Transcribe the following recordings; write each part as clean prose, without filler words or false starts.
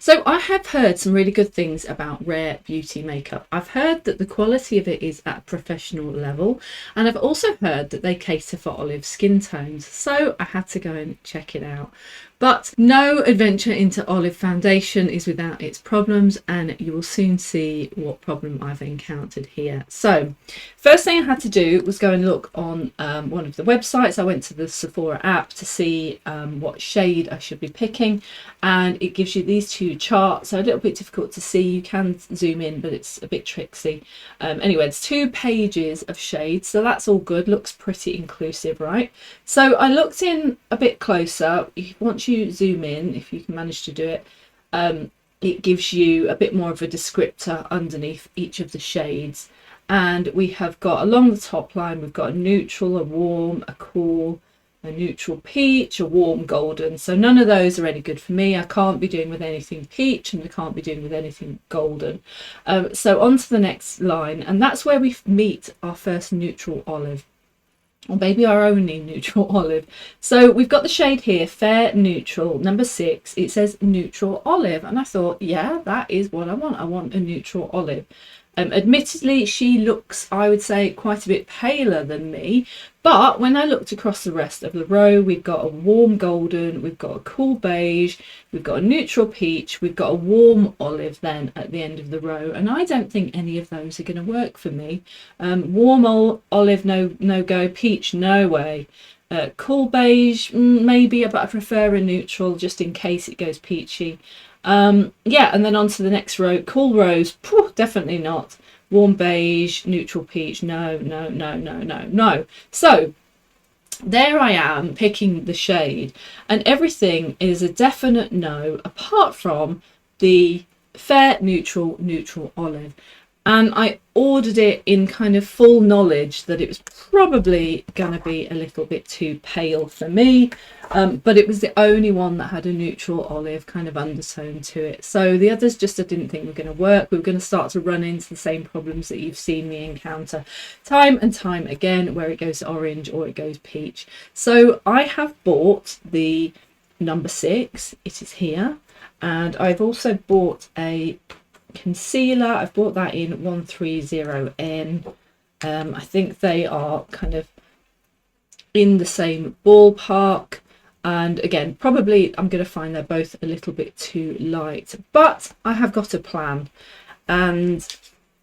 So I have heard some really good things about Rare Beauty makeup. I've heard that the quality of it is at a professional level, and I've also heard that they cater for olive skin tones, so I had to go and check it out. But no adventure into olive foundation is without its problems, and you will soon see what problem I've encountered here. So first thing I had to do was go and look on one of the websites. I went to the Sephora app to see what shade I should be picking, and it gives you these two charts. So a little bit difficult to see, you can zoom in, but it's a bit tricksy. Anyway, it's 2 pages of shades, so that's all good, looks pretty inclusive, right? So I looked in a bit closer. Once you zoom in, if you can manage to do it, it gives you a bit more of a descriptor underneath each of the shades. And we have got, along the top line, we've got a neutral, a warm, a cool, a neutral peach, a warm golden. So none of those are any good for me. I can't be doing with anything peach, and I can't be doing with anything golden. So on to the next line, and that's where we meet our first neutral olive, or maybe our only neutral olive. So we've got the shade here, Fair Neutral, number 6. It says neutral olive, and I thought, yeah, that is what I want. I want a neutral olive. Admittedly, she looks, I would say, quite a bit paler than me, but when I looked across the rest of the row, we've got a warm golden, we've got a cool beige, we've got a neutral peach, we've got a warm olive then at the end of the row, and I don't think any of those are going to work for me. Warm olive, no go. Peach, no way. Cool beige, maybe, but I prefer a neutral just in case it goes peachy. Yeah, and then on to the next row. Cool rose, definitely not. Warm beige, neutral peach, no. So there I am picking the shade, and everything is a definite no apart from the Fair Neutral olive. And I ordered it in kind of full knowledge that it was probably going to be a little bit too pale for me, but it was the only one that had a neutral olive kind of undertone to it. So the others just I didn't think were going to work. We were going to start to run into the same problems that you've seen me encounter time and time again, where it goes orange or it goes peach. So I have bought the number 6. It is here, and I've also bought a concealer. I've bought that in 130N. I think they are kind of in the same ballpark, and again, probably I'm going to find they're both a little bit too light, but I have got a plan. And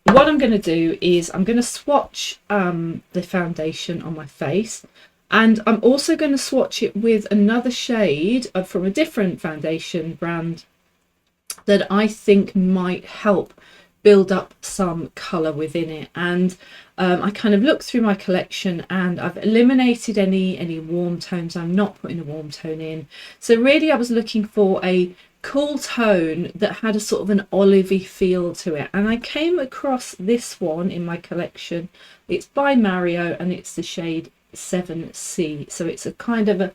what I'm going to do is I'm going to swatch the foundation on my face, and I'm also going to swatch it with another shade from a different foundation brand that I think might help build up some colour within it. And I kind of looked through my collection, and I've eliminated any warm tones. I'm not putting a warm tone in. So really I was looking for a cool tone that had a sort of an olivey feel to it, and I came across this one in my collection. It's by Mario, and it's the shade 7C. So it's a kind of a,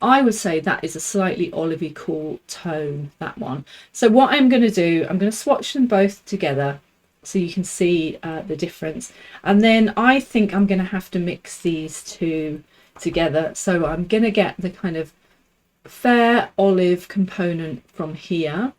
I would say that is a slightly olivey cool tone, that one. So what I'm going to do, I'm going to swatch them both together so you can see the difference. And then I think I'm going to have to mix these two together. So I'm going to get the kind of fair olive component from here,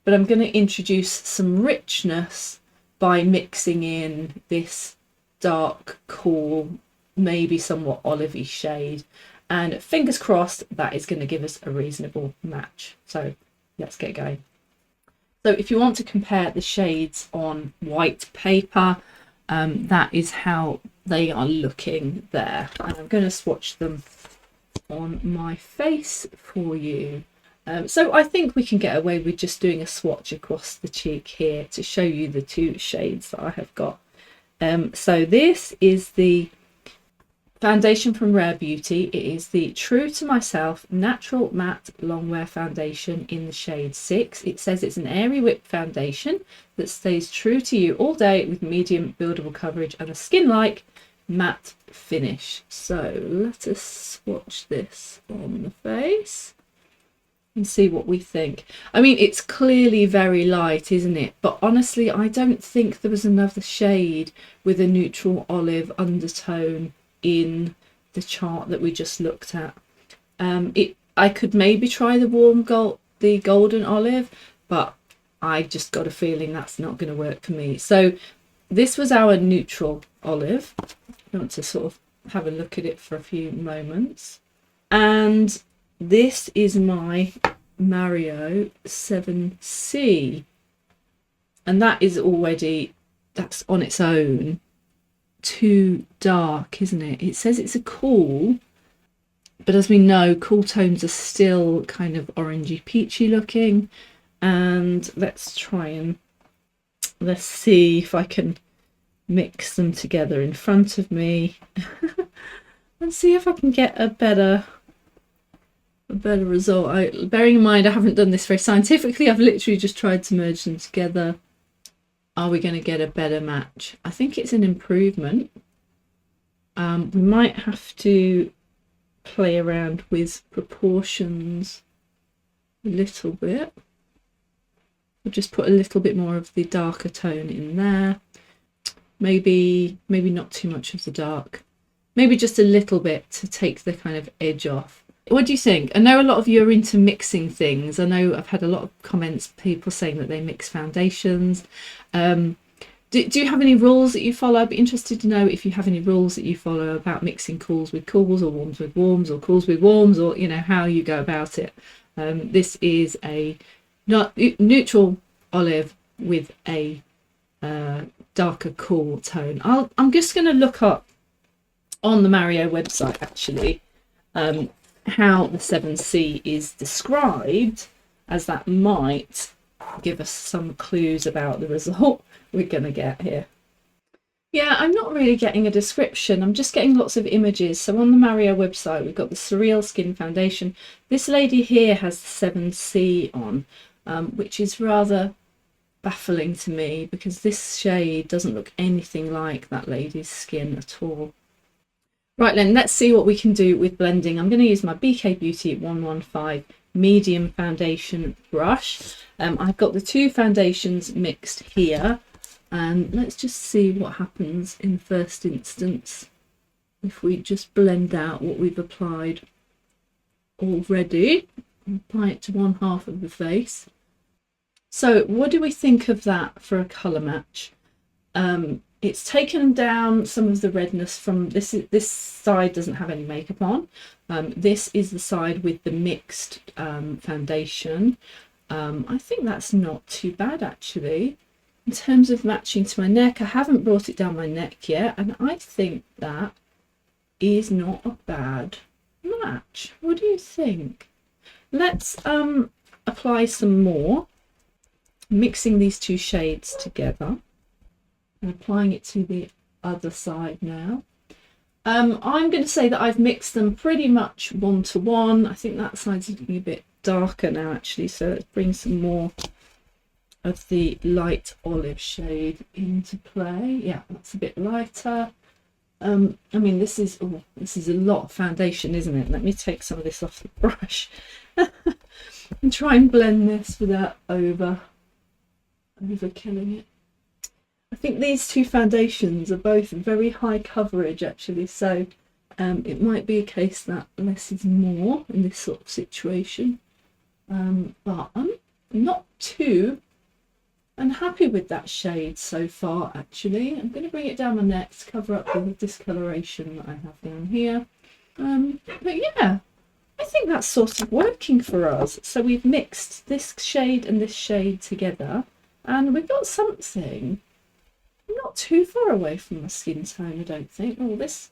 but I'm going to introduce some richness by mixing in this dark, cool, maybe somewhat olivey shade. And fingers crossed that is going to give us a reasonable match. So let's get going. So if you want to compare the shades on white paper, that is how they are looking there. And I'm going to swatch them on my face for you. So I think we can get away with just doing a swatch across the cheek here to show you the two shades that I have got. So this is the foundation from Rare Beauty. It is the True to Myself Natural Matte Longwear Foundation in the shade 6. It says it's an airy whipped foundation that stays true to you all day with medium buildable coverage and a skin-like matte finish. So let us swatch this on the face and see what we think. I mean, it's clearly very light, isn't it? But honestly, I don't think there was another shade with a neutral olive undertone in the chart that we just looked at. I could maybe try the golden olive, but I just got a feeling that's not going to work for me. So this was our neutral olive. I want to sort of have a look at it for a few moments. And this is my Mario 7C. And that is already, that's on its own too dark, isn't it? It says it's a cool, but as we know, cool tones are still kind of orangey peachy looking. And let's see if I can mix them together in front of me and see if I can get a better result. Bearing in mind I haven't done this very scientifically, I've literally just tried to merge them together. Are we going to get a better match? I think it's an improvement. We might have to play around with proportions a little bit. We'll just put a little bit more of the darker tone in there. Maybe not too much of the dark. Maybe just a little bit to take the kind of edge off. What do you think? I know a lot of you are into mixing things. I know I've had a lot of comments, people saying that they mix foundations. Do you have any rules that you follow? I'd be interested to know if you have any rules that you follow about mixing cools with cools, or warms with warms, or cools with warms, or how you go about it. This is a neutral olive with a darker cool tone. I'm just going to look up on the Mario website actually how the 7C is described, as that might give us some clues about the result we're going to get here. Yeah, I'm not really getting a description, I'm just getting lots of images. So on the Mario website we've got the SurrealSkin foundation. This lady here has the 7C on, which is rather baffling to me because this shade doesn't look anything like that lady's skin at all. Right then, let's see what we can do with blending. I'm going to use my BK Beauty 115 medium foundation brush. I've got the two foundations mixed here, and let's just see what happens in the first instance if we just blend out what we've applied already. Apply it to one half of the face. So what do we think of that for a colour match? It's taken down some of the redness from this side doesn't have any makeup on. This is the side with the mixed foundation. I think that's not too bad actually. In terms of matching to my neck, I haven't brought it down my neck yet, and I think that is not a bad match. What do you think? Let's apply some more, mixing these two shades together and applying it to the other side now. I'm going to say that I've mixed them pretty much 1-to-1. I think that side's looking a bit darker now actually, so let's bring some more of the light olive shade into play. Yeah, that's a bit lighter. I mean, this is a lot of foundation, isn't it? Let me take some of this off the brush and try and blend this without over killing it. I think these two foundations are both very high coverage actually, so it might be a case that less is more in this sort of situation, but I'm not too unhappy with that shade so far actually. I'm going to bring it down my neck to cover up the discoloration that I have down here, but yeah, I think that's sort of working for us. So we've mixed this shade and this shade together and we've got something not too far away from my skin tone, I don't think. Oh, this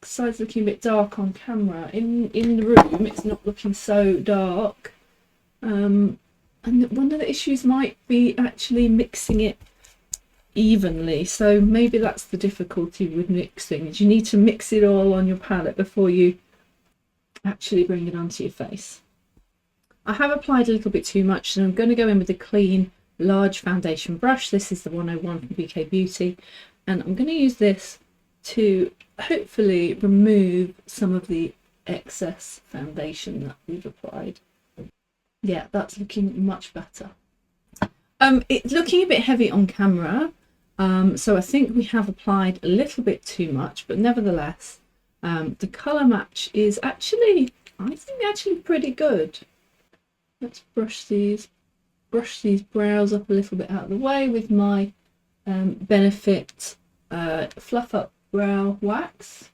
side's looking a bit dark on camera. In the room it's not looking so dark, and one of the issues might be actually mixing it evenly. So maybe that's the difficulty with mixing, is you need to mix it all on your palette before you actually bring it onto your face. I have applied a little bit too much, so I'm going to go in with a clean large foundation brush. This is the 101 from BK Beauty, and I'm going to use this to hopefully remove some of the excess foundation that we've applied. Yeah, that's looking much better. It's looking a bit heavy on camera, so I think we have applied a little bit too much, but nevertheless the colour match is actually, I think, actually pretty good. Let's brush these brush these brows up a little bit out of the way with my Benefit Fluff Up Brow Wax.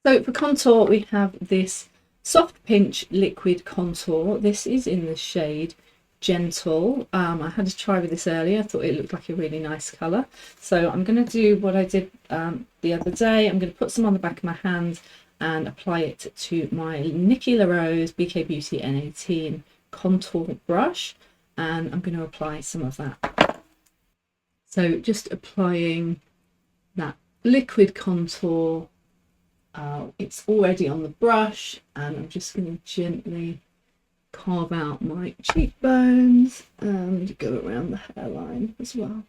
So for contour, we have this Soft Pinch Liquid Contour. This is in the shade Gentle. I had a try with this earlier. I thought it looked like a really nice colour. So I'm going to do what I did the other day. I'm going to put some on the back of my hand and apply it to my Nikki LaRose BK Beauty N18 contour brush. And I'm going to apply some of that. So just applying that liquid contour. It's already on the brush, and I'm just going to gently carve out my cheekbones and go around the hairline as well.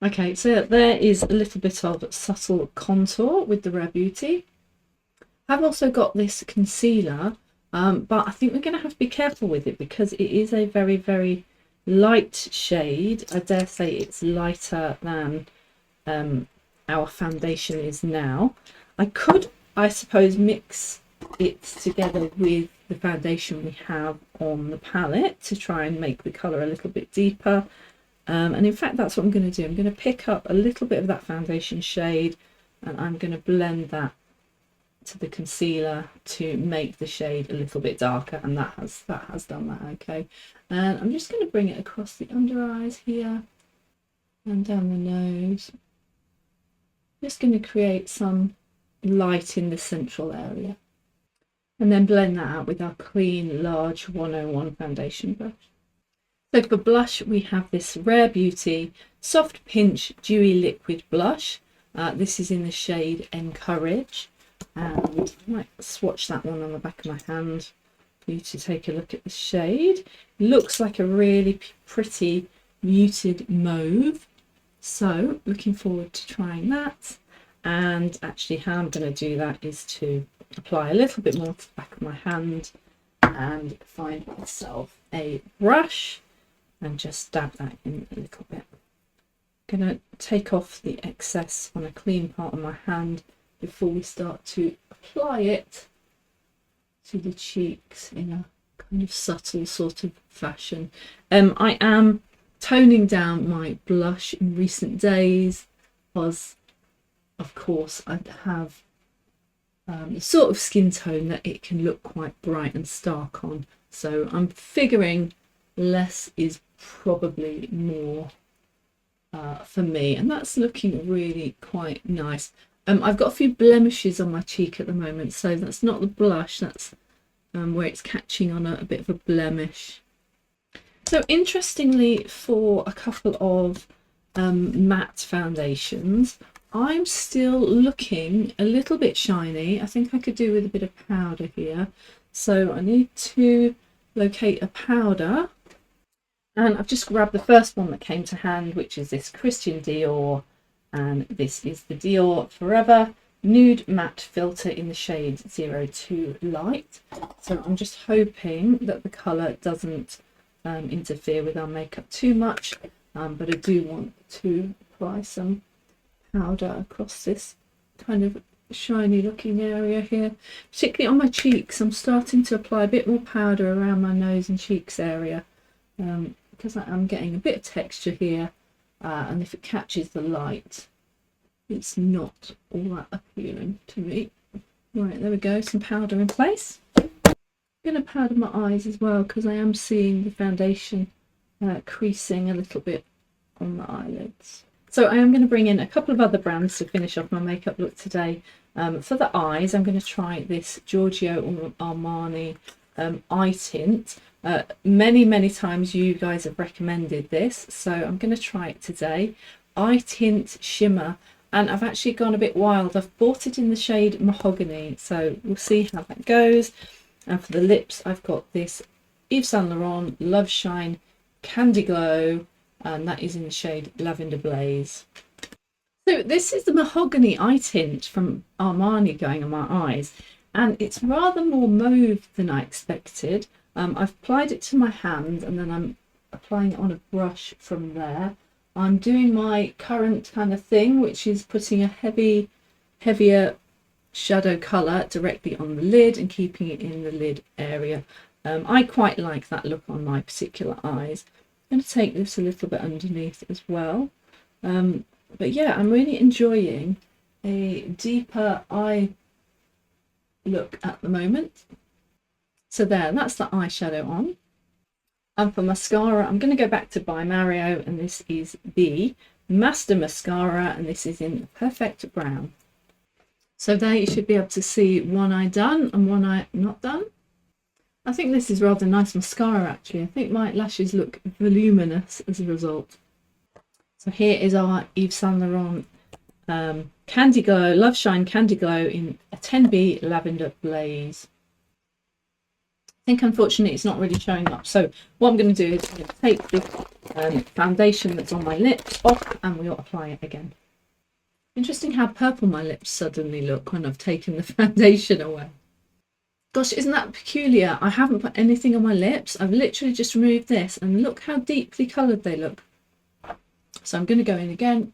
Okay, so there is a little bit of subtle contour with the Rare Beauty. I've also got this concealer, but I think we're going to have to be careful with it because it is a very, very light shade. I dare say it's lighter than our foundation is now. I could, I suppose, mix it together with the foundation we have on the palette to try and make the colour a little bit deeper. And in fact, that's what I'm going to do. I'm going to pick up a little bit of that foundation shade and I'm going to blend that to the concealer to make the shade a little bit darker, and that has done that. Okay, and I'm just going to bring it across the under eyes here and down the nose. Just going to create some light in the central area and then blend that out with our clean large 101 foundation brush. So for blush, we have this Rare Beauty Soft Pinch Dewy Liquid Blush. This is in the shade Encourage, and I might swatch that one on the back of my hand for you to take a look at the shade. Looks like a really pretty muted mauve, so looking forward to trying that. And actually how I'm going to do that is to apply a little bit more to the back of my hand and find myself a brush and just dab that in a little bit. I'm going to take off the excess on a clean part of my hand before we start to apply it to the cheeks in a kind of subtle sort of fashion. I am toning down my blush in recent days because of course I have the sort of skin tone that it can look quite bright and stark on, so I'm figuring less is probably more for me, and that's looking really quite nice. I've got a few blemishes on my cheek at the moment, so that's not the blush, that's where it's catching on a bit of a blemish. So interestingly, for a couple of matte foundations, I'm still looking a little bit shiny. I think I could do with a bit of powder here. So I need to locate a powder. And I've just grabbed the first one that came to hand, which is this Christian Dior. And this is the Dior Forever Nude Matte Filter in the shade 02 Light. So I'm just hoping that the colour doesn't interfere with our makeup too much. But I do want to apply some powder across this kind of shiny looking area here, particularly on my cheeks. I'm starting to apply a bit more powder around my nose and cheeks area because I am getting a bit of texture here, and if it catches the light it's not all that appealing to me. Right, there we go, some powder in place. I'm going to powder my eyes as well because I am seeing the foundation creasing a little bit on the eyelids. So I am going to bring in a couple of other brands to finish off my makeup look today. For the eyes, I'm going to try this Giorgio Armani eye tint. Many times you guys have recommended this, so I'm going to try it today. Eye tint shimmer, and I've actually gone a bit wild. I've bought it in the shade Mahogany, so we'll see how that goes. And for the lips, I've got this Yves Saint Laurent Love Shine Candy Glow, and that is in the shade Lavender Blaze. So this is the Mahogany eye tint from Armani going on my eyes, and it's rather more mauve than I expected. I've applied it to my hand and then I'm applying it on a brush from there. I'm doing my current kind of thing, which is putting a heavier shadow colour directly on the lid and keeping it in the lid area. I quite like that look on my particular eyes. I'm going to take this a little bit underneath as well. But yeah, I'm really enjoying a deeper eye look at the moment. So there, that's the eyeshadow on. And for mascara, I'm going to go back to By Mario, and this is the Master Mascara, and this is in Perfect Brown. So there you should be able to see one eye done and one eye not done. I think this is rather nice mascara actually. I think my lashes look voluminous as a result. So here is our Yves Saint Laurent Candy Glow, Love Shine Candy Glow in a 10B Lavender Blaze. I think unfortunately it's not really showing up. So what I'm going to do is I'm going to take the foundation that's on my lips off and we'll apply it again. Interesting how purple my lips suddenly look when I've taken the foundation away. Gosh, isn't that peculiar? I haven't put anything on my lips. I've literally just removed this and look how deeply coloured they look. So I'm going to go in again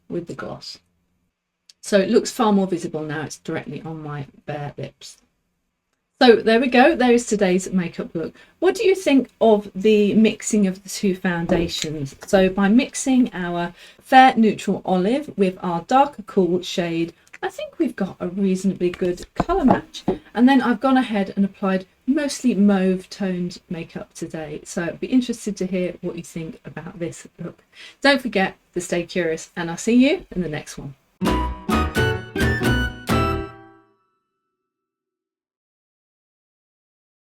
with the gloss. So it looks far more visible now. It's directly on my bare lips. So there we go. There is today's makeup look. What do you think of the mixing of the two foundations? So by mixing our fair neutral olive with our darker cool shade, I think we've got a reasonably good colour match. And then I've gone ahead and applied mostly mauve toned makeup today. So I'd be interested to hear what you think about this look. Don't forget to stay curious, and I'll see you in the next one.